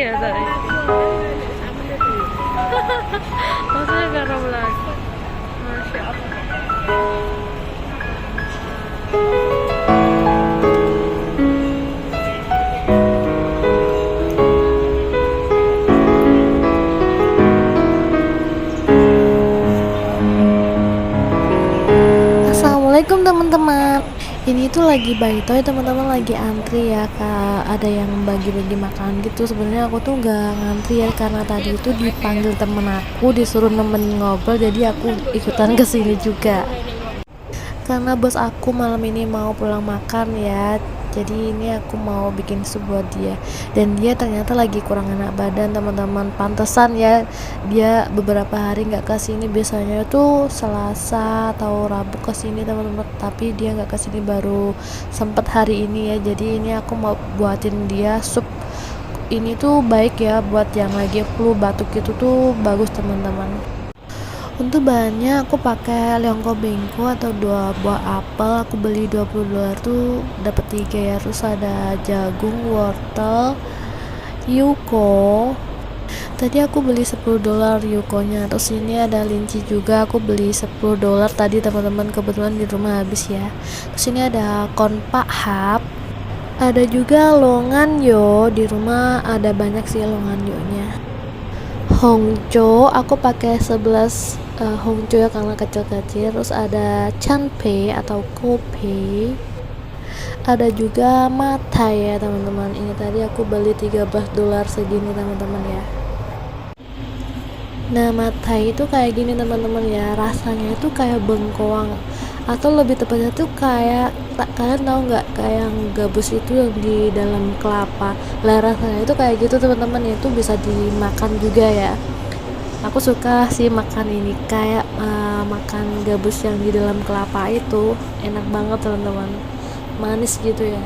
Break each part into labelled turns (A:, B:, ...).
A: ya tadi. Maksudnya garam lagi. Masya Allah.
B: Assalamualaikum teman-teman. Ini tuh lagi Baitoy, teman-teman lagi antri ya kak. Ada yang bagi-bagi makan gitu. Sebenarnya aku tuh nggak ngantri ya, karena tadi itu dipanggil temen aku, disuruh nemenin ngobrol, jadi aku ikutan kesini juga. Karena bos aku malam ini mau pulang makan ya, jadi ini aku mau bikin sup buat dia. Dan dia ternyata lagi kurang enak badan teman-teman. Pantesan ya dia beberapa hari nggak kesini. Biasanya tuh Selasa atau Rabu kesini teman-teman, tapi dia nggak kesini, baru sempet hari ini ya. Jadi ini aku mau buatin dia sup. Ini tuh baik ya buat yang lagi flu batuk gitu, tuh bagus teman-teman. Untuk bahannya aku pakai lengko bengko atau 2 buah apel. Aku beli $20 tuh dapat 3 ya. Terus ada jagung, wortel, yuko. Tadi aku beli $10 yukonya. Terus ini ada linci juga, aku beli $10 tadi teman-teman, kebetulan di rumah habis ya. Terus ini ada kon pak hap. Ada juga longan yo, di rumah ada banyak sih longan yo-nya. Hongcho aku pakai 11 hongcho ya karena kecil-kecil. Terus ada chanpei atau kope, ada juga matai ya teman-teman. Ini tadi aku beli $13 segini teman-teman ya. Nah matai itu kayak gini teman-teman ya, rasanya itu kayak bengkoang, atau lebih tepatnya tuh kayak kalian tahu nggak, kayak yang gabus itu yang di dalam kelapa lah, rasanya itu kayak gitu teman-teman. Itu bisa dimakan juga ya. Aku suka sih makan ini, kayak makan gabus yang di dalam kelapa itu enak banget teman-teman, manis gitu ya.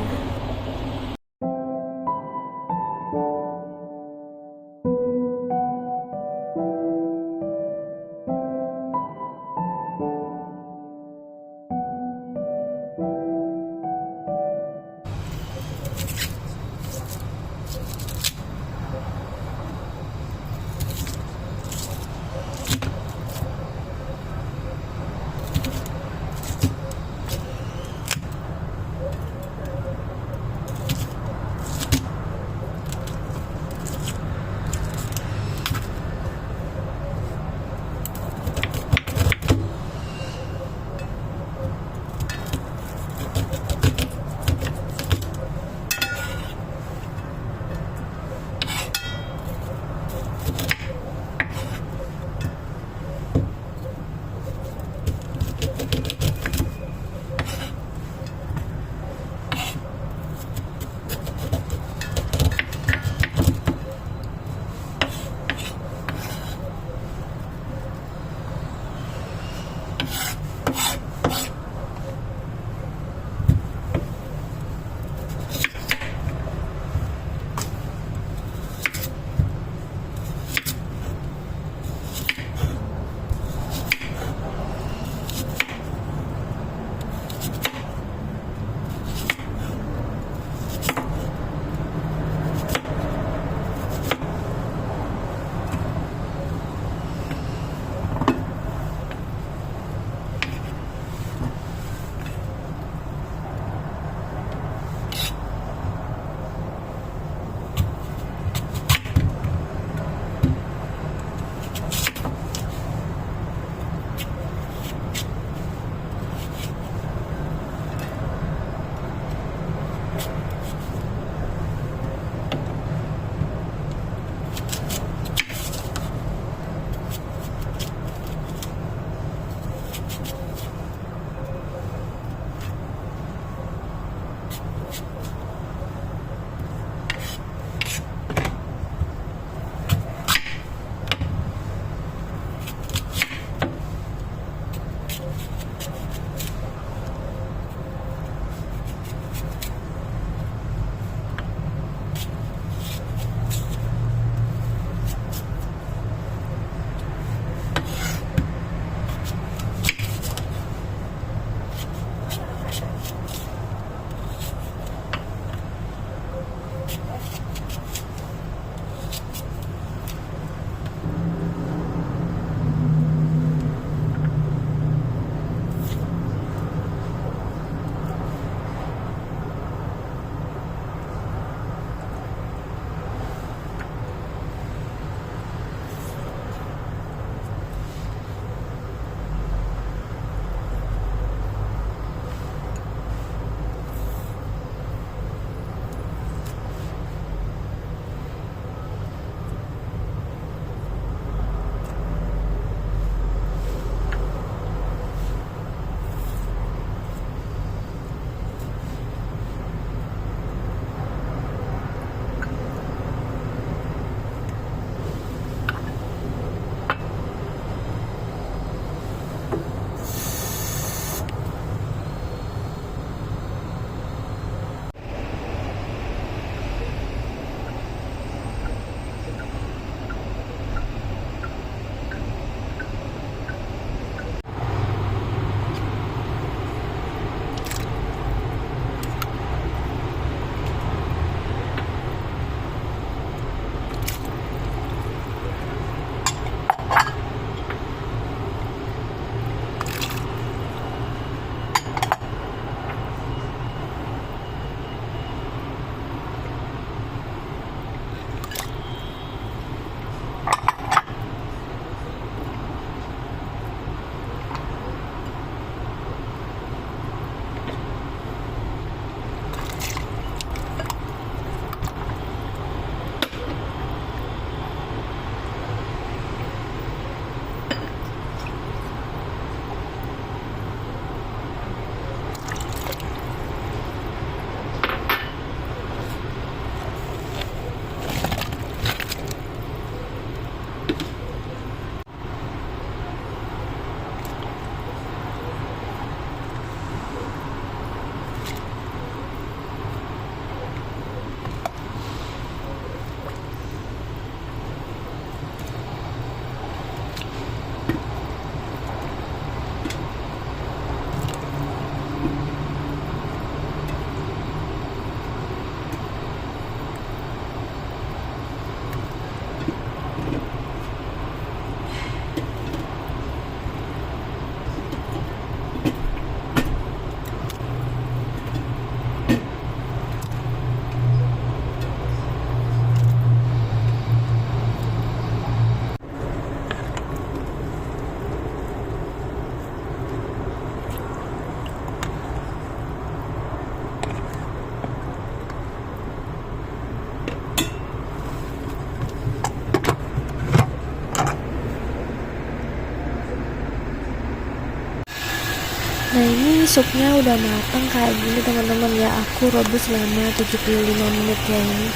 B: supnya udah matang kayak gini teman-teman ya. Aku rebus selama 75 menit ya ini.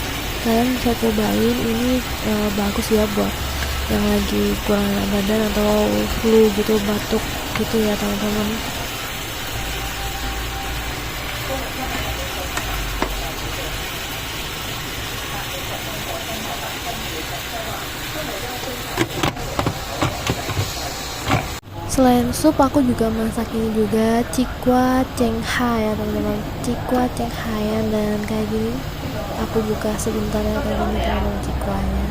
B: Kalian bisa cobain ini, bagus ya buat yang lagi kurang enak badan atau flu gitu, batuk gitu ya teman-teman. Selain sup, aku juga masak ini juga cikwa cenghai ya teman-teman, cikwa cenghai dan kayak gini. Aku buka sebentar ya kayak gini teman-teman cikwanya.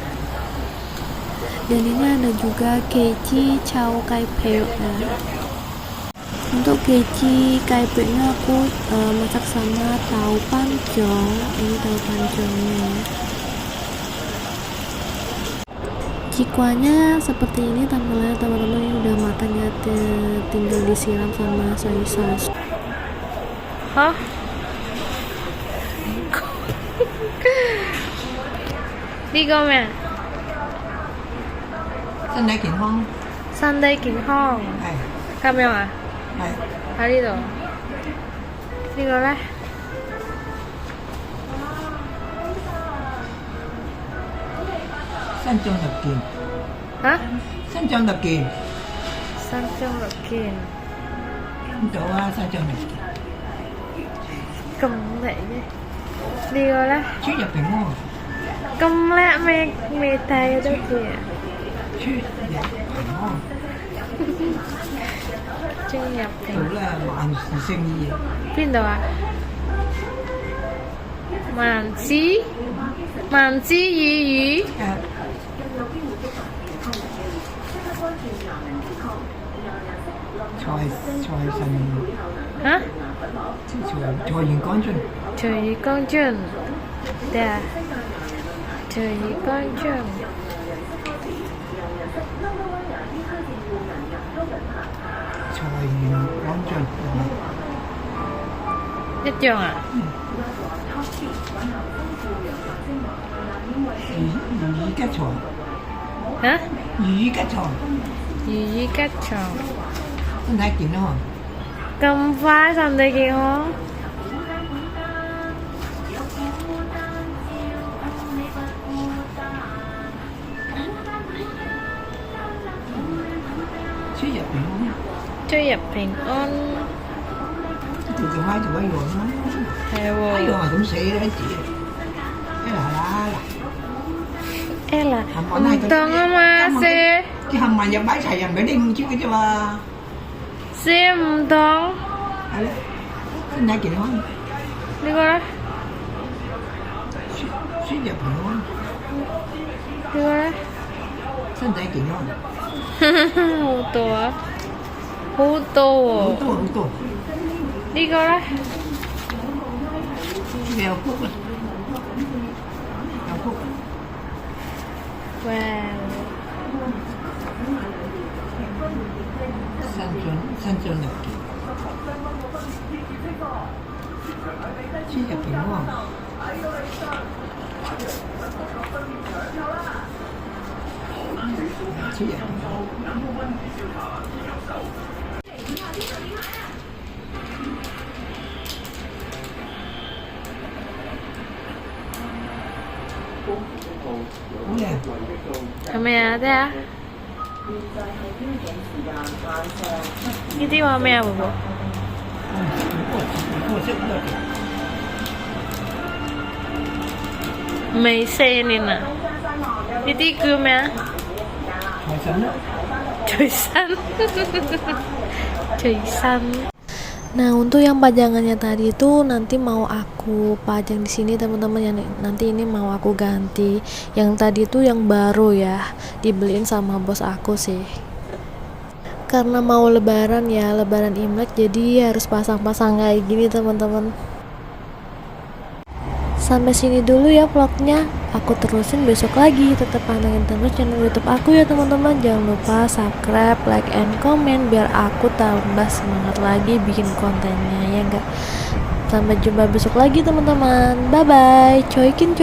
B: Dan ini ada juga keci chow kai peu ya. Untuk keci kai peu nya aku masak sama tahu pancong. Ini tahu pancongnya ya. Cikwanya seperti ini tampilannya teman-teman, ini udah matang ya, tinggal disiram sama soy sauce.
A: Hah? Đi go mẹ.
C: 身體健康，
A: Sunday 健康。
C: 係
A: 咁樣啊？
C: 係。
A: 喺呢度。呢個咧？
C: 新疆特健，
A: 嚇？
C: 新疆特健，
A: 新疆六件。
C: 見到啊，新疆特健，
A: 咁叻嘅？呢個咧？
C: 出入平安，
A: 咁叻未睇得嘅？
C: 出入平安，
A: 進入
C: 做
A: 平
C: 咧萬事勝意啊！
A: 邊度啊？萬之魚魚。
C: 財神
A: 嚇？
C: 財源廣進，
A: 隨遇光進。對啊，隨遇光進。
C: 財源廣進，
A: 一樣啊？
C: 如意吉財，
A: 嚇？
C: 如意吉財，
A: 如意吉祥。
C: 身體健康，
A: 咁快身體健康？
C: 出入平安，
A: 出入平安。
C: 條條閪條一樣咯，
A: 係
C: 一樣
A: 喎。
C: 係咁寫嘅字，一啦啦啦。
A: Ella, untung mà xe
C: cái hầm mà nhập bãi xài dầm để đinh chứ cái chứ mà
A: xe untung
C: cái này kiện không
A: đi qua đó
C: suy nhập không
A: đi qua đó
C: thân thể kiện không
A: hú tô á hú tô
C: hú tô
A: đi qua đó
C: đeo phúc
A: wow
C: san chuan nhập kiện suy nhập kiện không suy nhập
A: 咩啫啊？呢啲話咩啊，寶寶？未四年啊？呢啲叫咩啊？隨身，隨身。
B: Nah, untuk yang pajangannya tadi itu nanti mau aku pajang di sini teman-teman, yang nanti ini mau aku ganti. Yang tadi itu yang baru ya, dibeliin sama bos aku sih. Karena mau lebaran ya, lebaran Imlek, jadi harus pasang-pasang kayak gini teman-teman. Sampai sini dulu ya vlognya. Aku terusin besok lagi. Tetap pantengin terus channel YouTube aku ya teman-teman. Jangan lupa subscribe, like, and comment biar aku tambah semangat lagi bikin kontennya ya enggak. Sampai jumpa besok lagi teman-teman. Bye bye. Coikin.